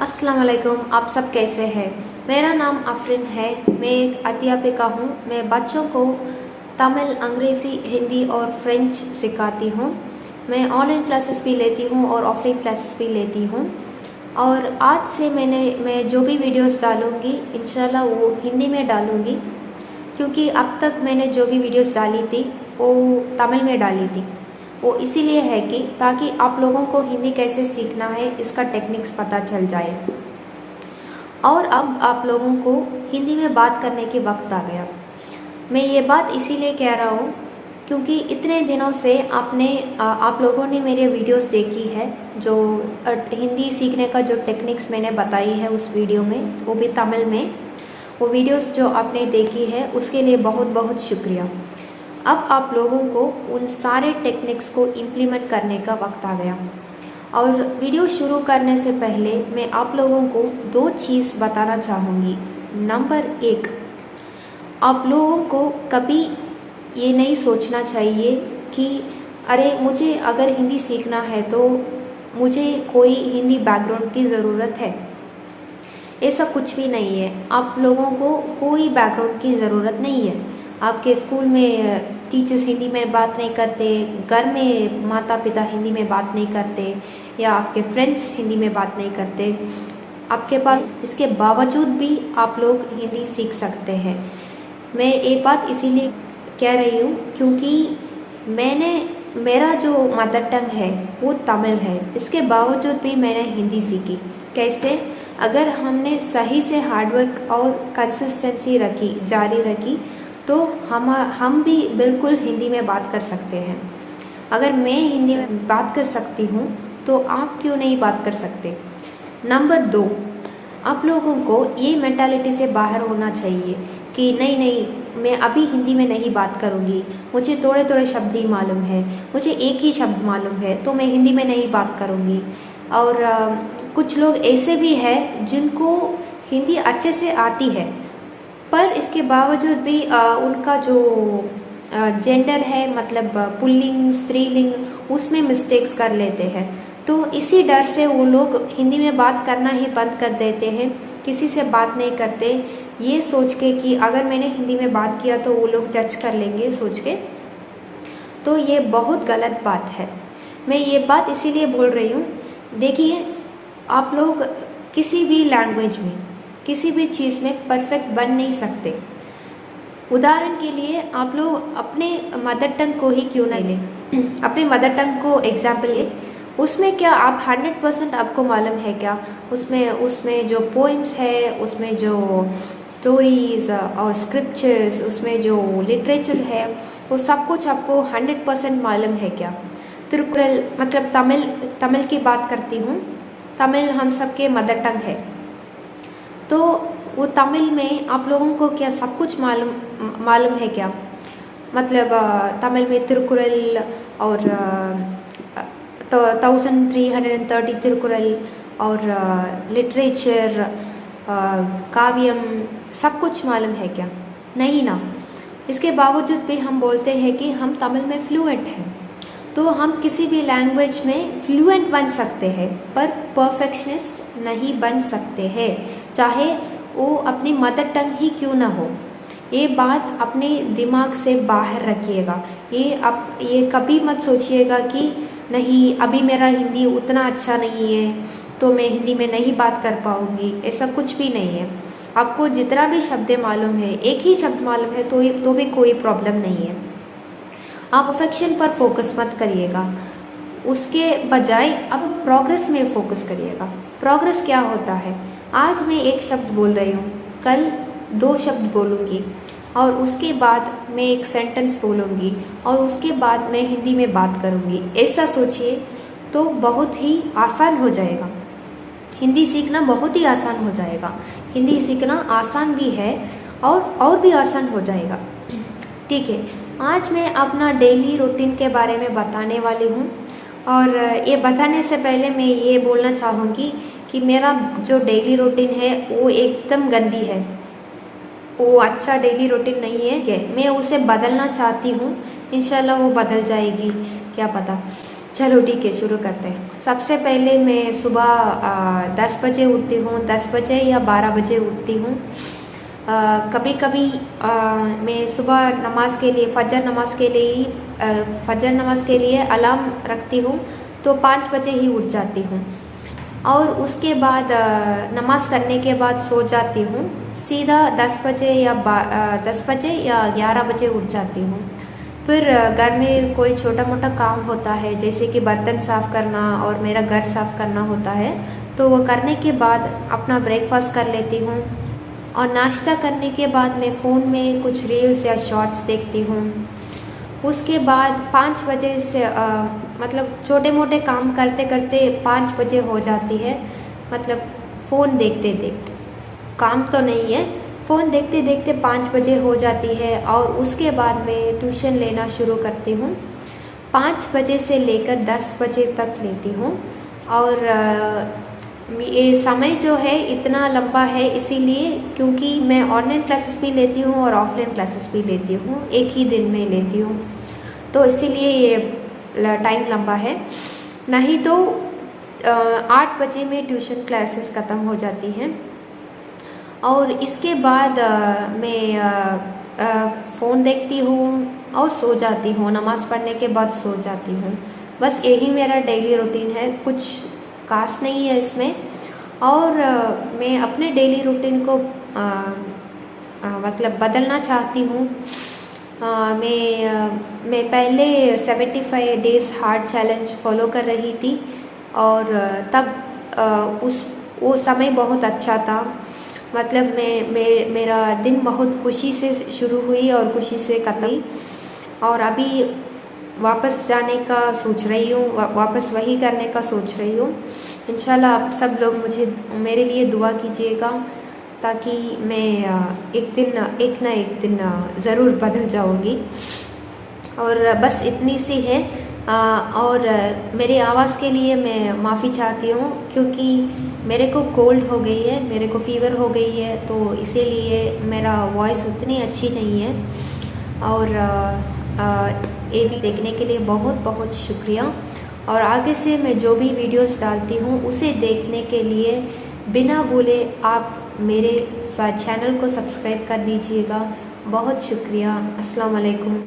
अस्सलाम वालेकुम। आप सब कैसे हैं? मेरा नाम आफरीन है। मैं एक अध्यापिका हूँ। मैं बच्चों को तमिल, अंग्रेज़ी, हिंदी और फ्रेंच सिखाती हूँ। मैं ऑनलाइन क्लासेस भी लेती हूँ और ऑफलाइन क्लासेस भी लेती हूँ। और आज से मैं जो भी वीडियोस डालूँगी इंशाल्लाह वो हिंदी में डालूँगी, क्योंकि अब तक मैंने जो भी वीडियोस डाली थी वो तमिल में डाली थी। वो इसीलिए है कि ताकि आप लोगों को हिंदी कैसे सीखना है इसका टेक्निक्स पता चल जाए। और अब आप लोगों को हिंदी में बात करने की वक्त आ गया। मैं ये बात इसीलिए कह रहा हूँ क्योंकि इतने दिनों से आप लोगों ने मेरे वीडियोस देखी है, जो हिंदी सीखने का जो टेक्निक्स मैंने बताई है उस वीडियो में, वो भी तमिल में। वो वीडियोस जो आपने देखी है उसके लिए बहुत बहुत शुक्रिया। अब आप लोगों को उन सारे टेक्निक्स को इम्प्लीमेंट करने का वक्त आ गया। और वीडियो शुरू करने से पहले मैं आप लोगों को दो चीज़ बताना चाहूँगी। नंबर एक, आप लोगों को कभी ये नहीं सोचना चाहिए कि अरे मुझे अगर हिंदी सीखना है तो मुझे कोई हिंदी बैकग्राउंड की ज़रूरत है। ऐसा कुछ भी नहीं है। आप लोगों को कोई बैकग्राउंड की ज़रूरत नहीं है। आपके स्कूल में टीचर्स हिंदी में बात नहीं करते, घर में माता पिता हिंदी में बात नहीं करते, या आपके फ्रेंड्स हिंदी में बात नहीं करते, आपके पास इसके बावजूद भी आप लोग हिंदी सीख सकते हैं। मैं एक बात इसीलिए कह रही हूँ क्योंकि मेरा जो मदर टंग है वो तमिल है, इसके बावजूद भी मैंने हिंदी सीखी। कैसे? अगर हमने सही से हार्डवर्क और कंसिस्टेंसी रखी, जारी रखी, तो हम भी बिल्कुल हिंदी में बात कर सकते हैं। अगर मैं हिंदी में बात कर सकती हूँ तो आप क्यों नहीं बात कर सकते? नंबर दो, आप लोगों को ये मेंटालिटी से बाहर होना चाहिए कि नहीं, मैं अभी हिंदी में नहीं बात करूँगी, मुझे थोड़े थोड़े शब्द ही मालूम है, मुझे एक ही शब्द मालूम है तो मैं हिंदी में नहीं बात करूँगी। और कुछ लोग ऐसे भी हैं जिनको हिंदी अच्छे से आती है, पर इसके बावजूद भी उनका जो जेंडर है, मतलब पुल्लिंग, स्त्रीलिंग, उसमें मिस्टेक्स कर लेते हैं। तो इसी डर से वो लोग हिंदी में बात करना ही बंद कर देते हैं, किसी से बात नहीं करते, ये सोच के कि अगर मैंने हिंदी में बात किया तो वो लोग जज कर लेंगे सोच के। तो ये बहुत गलत बात है। मैं ये बात इसीलिए बोल रही हूँ। देखिए, आप लोग किसी भी लैंग्वेज में, किसी भी चीज़ में परफेक्ट बन नहीं सकते। उदाहरण के लिए आप लोग अपने मदर टंग को ही क्यों ना लें, अपने मदर टंग को एग्जाम्पल लें। उसमें क्या आप 100% आपको मालूम है क्या? उसमें जो पोइम्स है, उसमें जो स्टोरीज़ और स्क्रिप्चर्स, उसमें जो लिटरेचर है, वो सब कुछ आपको 100% मालूम है क्या? तिरुकुरल, मतलब तमिल की बात करती हूँ। तमिल हम सबके मदर टंग है, तो वो तमिल में आप लोगों को क्या सब कुछ मालूम है क्या? मतलब तमिल में तिरुकुरल और 1330 तिरुकुरल और लिटरेचर, काव्यम, सब कुछ मालूम है क्या? नहीं ना। इसके बावजूद भी हम बोलते हैं कि हम तमिल में फ्लुएंट हैं। तो हम किसी भी लैंग्वेज में फ्लुएंट बन सकते हैं, पर परफेक्शनिस्ट नहीं बन सकते हैं, चाहे वो अपनी मदर टंग ही क्यों ना हो। ये बात अपने दिमाग से बाहर रखिएगा। ये कभी मत सोचिएगा कि नहीं, अभी मेरा हिंदी उतना अच्छा नहीं है तो मैं हिंदी में नहीं बात कर पाऊँगी। ऐसा कुछ भी नहीं है। आपको जितना भी शब्द मालूम है, एक ही शब्द मालूम है तो भी कोई प्रॉब्लम नहीं है। आप परफेक्शन पर फोकस मत करिएगा, उसके बजाय अब प्रोग्रेस में फोकस करिएगा। प्रोग्रेस क्या होता है? आज मैं एक शब्द बोल रही हूँ, कल 2 शब्द बोलूँगी, और उसके बाद मैं एक सेंटेंस बोलूँगी, और उसके बाद मैं हिंदी में बात करूँगी। ऐसा सोचिए तो बहुत ही आसान हो जाएगा। हिंदी सीखना बहुत ही आसान हो जाएगा। हिंदी सीखना आसान भी है और भी आसान हो जाएगा। ठीक है, आज मैं अपना डेली रूटीन के बारे में बताने वाली हूँ। और ये बताने से पहले मैं ये बोलना चाहूँगी कि मेरा जो डेली रूटीन है वो एकदम गंदी है। वो अच्छा डेली रूटीन नहीं है। मैं उसे बदलना चाहती हूँ, इंशाल्लाह वो बदल जाएगी, क्या पता। चलो ठीक है, शुरू करते हैं। सबसे पहले मैं सुबह 10 बजे उठती हूँ, 10 बजे या 12 बजे उठती हूँ। कभी कभी मैं सुबह नमाज के लिए, फजर नमाज के लिए अलार्म रखती हूँ, तो 5 बजे ही उठ जाती हूँ। और उसके बाद नमाज करने के बाद सो जाती हूँ। सीधा 10 बजे या 11 बजे उठ जाती हूँ। फिर घर में कोई छोटा मोटा काम होता है, जैसे कि बर्तन साफ़ करना और मेरा घर साफ़ करना होता है, तो वो करने के बाद अपना ब्रेकफास्ट कर लेती हूँ। और नाश्ता करने के बाद मैं फ़ोन में कुछ रील्स या शॉर्ट्स देखती हूँ। उसके बाद 5 बजे से मतलब छोटे मोटे काम करते करते 5 बजे हो जाती है। मतलब फ़ोन देखते देखते, काम तो नहीं है, फ़ोन देखते देखते 5 बजे हो जाती है। और उसके बाद मैं ट्यूशन लेना शुरू करती हूँ। 5 बजे से लेकर 10 बजे तक लेती हूँ। और ये समय जो है इतना लंबा है इसीलिए क्योंकि मैं ऑनलाइन क्लासेस भी लेती हूँ और ऑफलाइन क्लासेस भी लेती हूँ, एक ही दिन में लेती हूँ, तो इसीलिए ये टाइम लंबा है। नहीं तो 8 बजे में ट्यूशन क्लासेस ख़त्म हो जाती हैं। और इसके बाद मैं फ़ोन देखती हूँ और सो जाती हूँ। नमाज़ पढ़ने के बाद सो जाती हूँ। बस यही मेरा डेली रूटीन है, कुछ खास नहीं है इसमें। और मैं अपने डेली रूटीन को मतलब बदलना चाहती हूँ। मैं पहले 75 डेज़ हार्ड चैलेंज फॉलो कर रही थी, और तब वो समय बहुत अच्छा था। मतलब मेरा दिन बहुत खुशी से शुरू हुई और खुशी से खत्म हुई। और अभी वापस जाने का सोच रही हूँ, वापस वही करने का सोच रही हूँ। इंशाल्लाह आप सब लोग मेरे लिए दुआ कीजिएगा, ताकि मैं एक ना एक दिन ज़रूर बदल जाऊँगी। और बस इतनी सी है। और मेरी आवाज़ के लिए मैं माफ़ी चाहती हूँ, क्योंकि मेरे को कोल्ड हो गई है, मेरे को फ़ीवर हो गई है, तो इसीलिए मेरा वॉइस उतनी अच्छी नहीं है। और ये भी देखने के लिए बहुत बहुत शुक्रिया। और आगे से मैं जो भी वीडियोस डालती हूँ उसे देखने के लिए बिना भूले आप मेरे चैनल को सब्सक्राइब कर दीजिएगा। बहुत शुक्रिया। अस्सलाम वालेकुम।